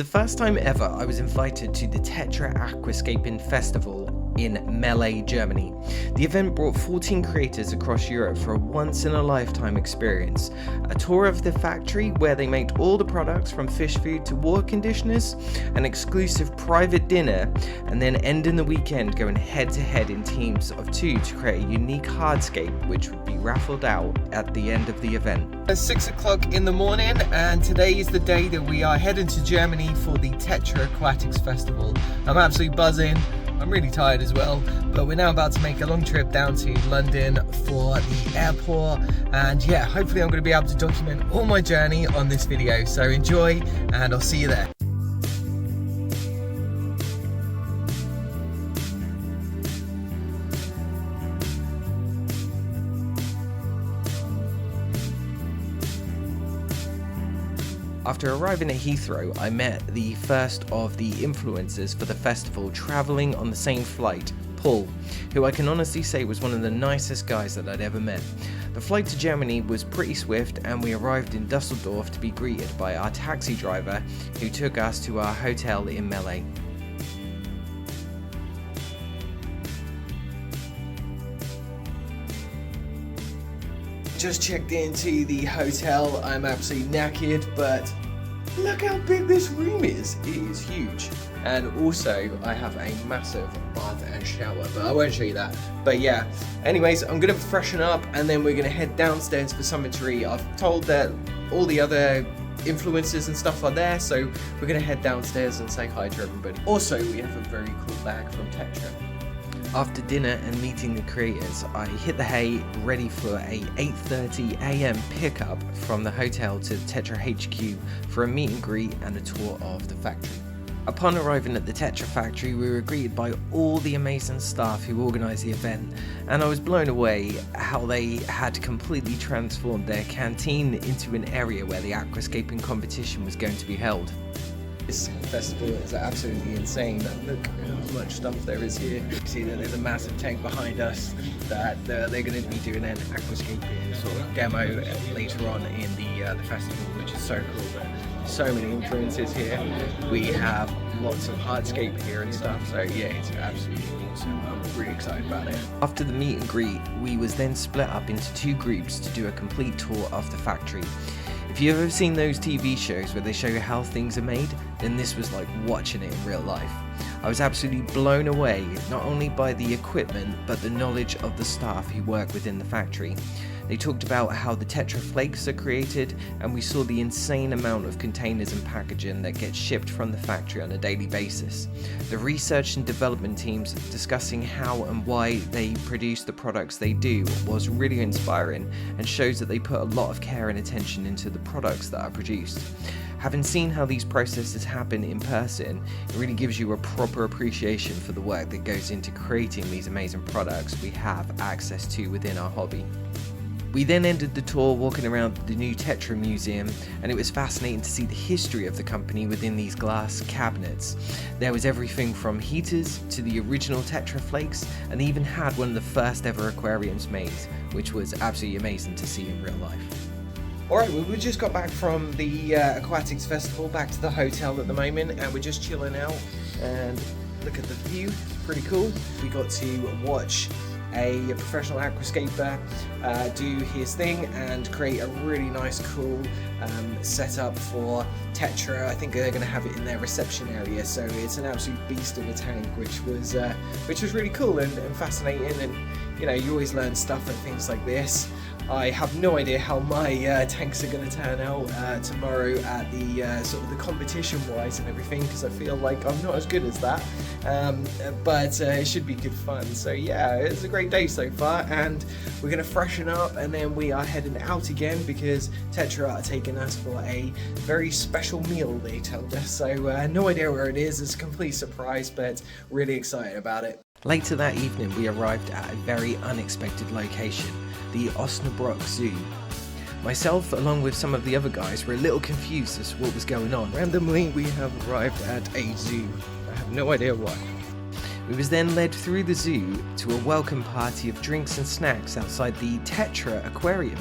The first time ever I was invited to the Tetra Aquascaping Festival in Melle, Germany. The event brought 14 creators across Europe for a once-in-a-lifetime experience. A tour of the factory where they made all the products from fish food to water conditioners, an exclusive private dinner, and then ending the weekend going head-to-head in teams of 2 to create a unique hardscape which would be raffled out at the end of the event. It's 6 o'clock in the morning and today is the day that we are heading to Germany for the Tetra Aquatics Festival. I'm absolutely buzzing. I'm really tired as well, but we're now about to make a long trip down to London for the airport, and yeah, hopefully I'm going to be able to document all my journey on this video, so enjoy and I'll see you there. After arriving at Heathrow, I met the first of the influencers for the festival travelling on the same flight, Pawl, who I can honestly say was one of the nicest guys that I'd ever met. The flight to Germany was pretty swift and we arrived in Dusseldorf to be greeted by our taxi driver who took us to our hotel in Melle. Just checked into the hotel. I'm absolutely knackered, but look how big this room is. It is huge. And also, I have a massive bath and shower, but I won't show you that. But yeah, anyways, I'm gonna freshen up and then we're gonna head downstairs for something to eat. I've told that all the other influencers and stuff are there, so we're gonna head downstairs and say hi to everybody. Also, we have a very cool bag from Tetra. After dinner and meeting the creators, I hit the hay ready for a 8:30 AM pickup from the hotel to Tetra HQ for a meet and greet and a tour of the factory. Upon arriving at the Tetra factory, we were greeted by all the amazing staff who organised the event, and I was blown away how they had completely transformed their canteen into an area where the aquascaping competition was going to be held. This festival is absolutely insane. Look how much stuff there is here. You see that there's a massive tank behind us that they're going to be doing an aquascaping sort of demo later on in the festival, which is so cool. So many influences here. We have lots of hardscape here and stuff, so yeah, it's absolutely awesome. I'm really excited about it. After the meet and greet, we was then split up into 2 groups to do a complete tour of the factory. If you've ever seen those TV shows where they show you how things are made, then this was like watching it in real life. I was absolutely blown away, not only by the equipment, but the knowledge of the staff who work within the factory. They talked about how the Tetra flakes are created, and we saw the insane amount of containers and packaging that gets shipped from the factory on a daily basis. The research and development teams discussing how and why they produce the products they do was really inspiring and shows that they put a lot of care and attention into the products that are produced. Having seen how these processes happen in person, it really gives you a proper appreciation for the work that goes into creating these amazing products we have access to within our hobby. We then ended the tour walking around the new Tetra Museum, and it was fascinating to see the history of the company within these glass cabinets. There was everything from heaters to the original Tetra flakes, and they even had one of the first ever aquariums made, which was absolutely amazing to see in real life. Alright, well, we just got back from the Aquatics Festival, back to the hotel at the moment, and we're just chilling out, and look at the view, it's pretty cool. We got to watch a professional aquascaper do his thing and create a really nice cool setup for Tetra. I think they're going to have it in their reception area, so it's an absolute beast of a tank, which was really cool and fascinating, and you know, you always learn stuff at things like this. I have no idea how my tanks are going to turn out tomorrow at the sort of the competition wise and everything, because I feel like I'm not as good as that, but it should be good fun. So yeah, it's a great day so far, and we're going to freshen up and then we are heading out again because Tetra are taking us for a very special meal, they told us. So no idea where it is, it's a complete surprise, but really excited about it. Later that evening we arrived at a very unexpected location, the Osnabrück Zoo. Myself, along with some of the other guys, were a little confused as to what was going on. Randomly, we have arrived at a zoo. I have no idea why. We was then led through the zoo to a welcome party of drinks and snacks outside the Tetra Aquarium.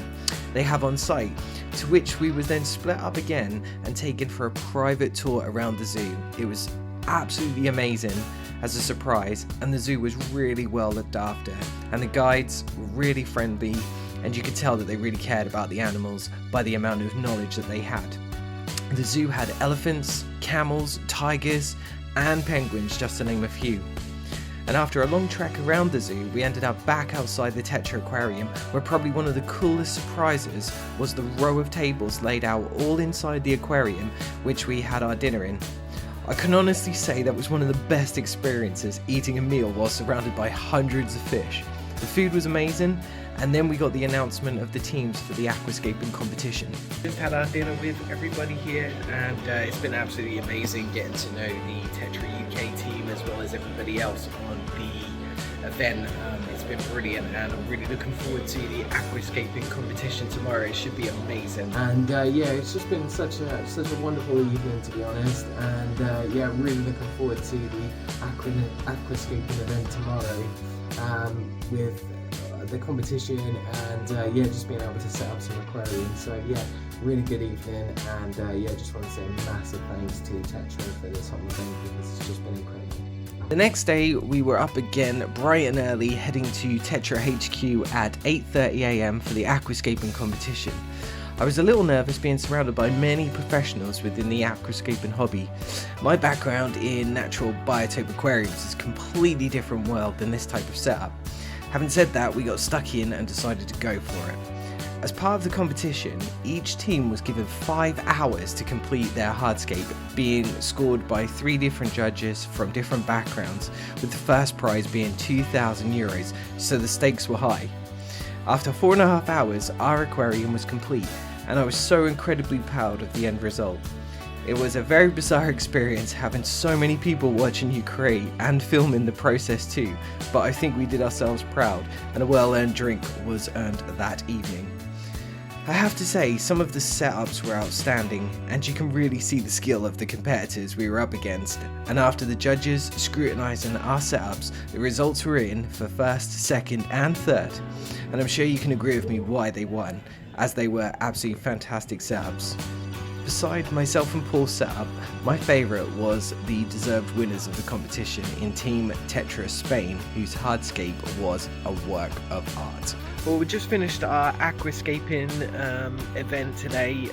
they have on site, to which we were then split up again and taken for a private tour around the zoo. It was absolutely amazing as a surprise, and the zoo was really well looked after, and the guides were really friendly, and you could tell that they really cared about the animals by the amount of knowledge that they had. The zoo had elephants, camels, tigers and penguins, just to name a few. And after a long trek around the zoo, we ended up back outside the Tetra Aquarium, where probably one of the coolest surprises was the row of tables laid out all inside the aquarium, which we had our dinner in. I can honestly say that was one of the best experiences, eating a meal while surrounded by hundreds of fish. The food was amazing, and then we got the announcement of the teams for the aquascaping competition. Just had our dinner with everybody here, and it's been absolutely amazing getting to know the Tetra UK team as well as everybody else on the event. It's been brilliant, and I'm really looking forward to the aquascaping competition tomorrow. It should be amazing. And yeah, it's just been such a wonderful evening, to be honest. And yeah, I'm really looking forward to the aquascaping event tomorrow with the competition, and yeah, just being able to set up some aquariums. So yeah, really good evening, and yeah, just want to say a massive thanks to Tetra for this whole event, because it's just been incredible. The next day we were up again bright and early, heading to Tetra HQ at 8:30 AM for the aquascaping competition. I was a little nervous being surrounded by many professionals within the aquascaping hobby. My background in natural biotope aquariums is a completely different world than this type of setup. Having said that, we got stuck in and decided to go for it. As part of the competition, each team was given 5 hours to complete their hardscape, being scored by 3 different judges from different backgrounds, with the first prize being €2,000, so the stakes were high. After 4.5 hours, our aquarium was complete, and I was so incredibly proud of the end result. It was a very bizarre experience having so many people watching you create and film in the process too, but I think we did ourselves proud, and a well-earned drink was earned that evening. I have to say, some of the setups were outstanding, and you can really see the skill of the competitors we were up against, and after the judges scrutinising our setups, the results were in for first, second and third, and I'm sure you can agree with me why they won, as they were absolutely fantastic setups. Beside myself and Paul's setup, my favourite was the deserved winners of the competition in Team Tetra Spain, whose hardscape was a work of art. Well, we just finished our aquascaping event today.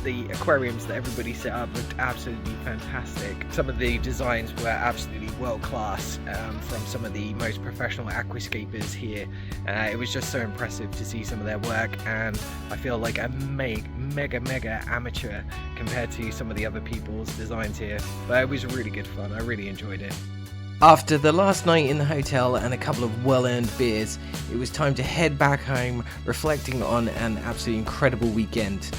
The aquariums that everybody set up looked absolutely fantastic. Some of the designs were absolutely world class from some of the most professional aquascapers here. It was just so impressive to see some of their work, and I feel like a mega amateur compared to some of the other people's designs here. But it was really good fun. I really enjoyed it. After the last night in the hotel and a couple of well-earned beers, it was time to head back home, reflecting on an absolutely incredible weekend.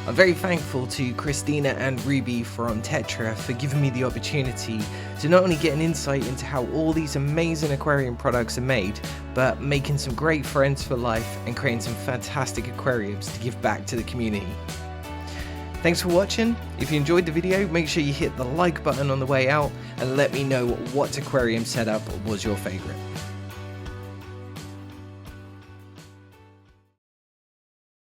I'm very thankful to Christina and Ruby from Tetra for giving me the opportunity to not only get an insight into how all these amazing aquarium products are made, but making some great friends for life and creating some fantastic aquariums to give back to the community. Thanks for watching. If you enjoyed the video, make sure you hit the like button on the way out and let me know what aquarium setup was your favourite.